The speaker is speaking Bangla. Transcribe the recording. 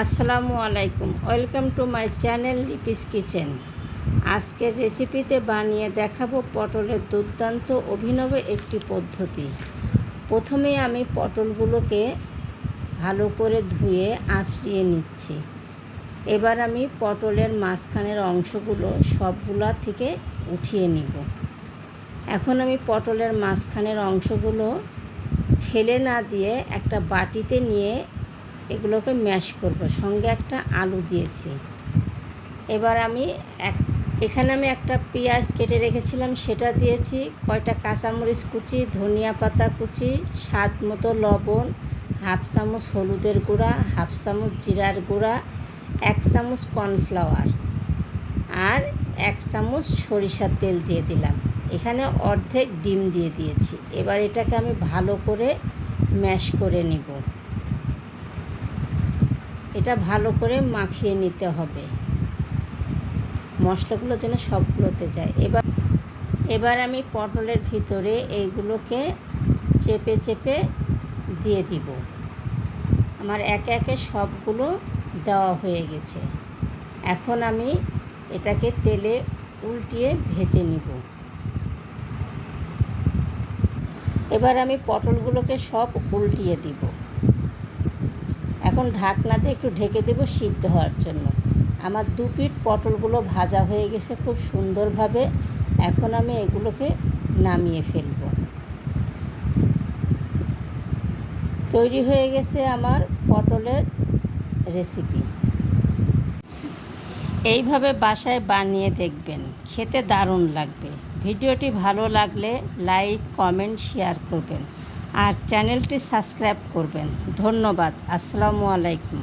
আসসালামু আলাইকুম, welcome to my channel Lipi's kitchen. আজকের রেসিপিতে বানিয়ে দেখাবো পটলের দুর্দান্ত অভিনব একটি পদ্ধতি। প্রথমে আমি পটলগুলোকে ভালো করে ধুয়ে আঁচড়িয়ে নিচ্ছি। এবার আমি পটলের মাঝখানের অংশগুলো সবগুলা থেকে উঠিয়ে নিব। এখন আমি পটলের মাঝখানের অংশগুলো ফেলে না দিয়ে একটা বাটিতে নিয়ে এগুলোকে ম্যাশ করব, সঙ্গে একটা আলু দিয়েছি। এবার আমি এখানে একটা পেঁয়াজ কেটে রেখেছিলাম, সেটা দিয়েছি। কয়টা কাঁচামরিচ কুচি, ধনিয়া পাতা কুচি, স্বাদ মতো লবণ, হাফ চামচ হলুদের গুঁড়া, হাফ চামচ জিরার গুঁড়া, 1 চামচ কর্নফ্লাওয়ার আর 1 চামচ সরিষার তেল দিয়ে দিলাম। এখানে অর্ধেক ডিম দিয়ে দিয়েছি। এবার এটাকে আমি ভালো করে ম্যাশ করে নিব। এটা ভালো করে মাখিয়ে নিতে হবে, মশলাগুলো যেন সবগুলোতে যায়। এবার আমি পটলের ভিতরে এইগুলোকে চেপে চেপে দিয়ে দিব। আমার একে একে সবগুলো দেওয়া হয়ে গেছে। এখন আমি এটাকে তেলে উল্টিয়ে ভেজে নিব। এবার আমি পটলগুলোকে সব উল্টিয়ে দিব। এখন ঢাকনা দিয়ে একটু ঢেকে দেব সিদ্ধ হওয়ার জন্য। আমার 2 পিঠ পটলগুলো ভাজা হয়ে গেছে খুব সুন্দরভাবে। এখন আমি এগুলোকে নামিয়ে ফেলব। তৈরি হয়ে গেছে আমার পটলের রেসিপি। এইভাবে বাসায় বানিয়ে দেখবেন, খেতে দারুণ লাগবে। ভিডিওটি ভালো লাগলে লাইক, কমেন্ট, শেয়ার করবেন আর চ্যানেলটি সাবস্ক্রাইব করবেন। ধন্যবাদ। আসসালামু আলাইকুম।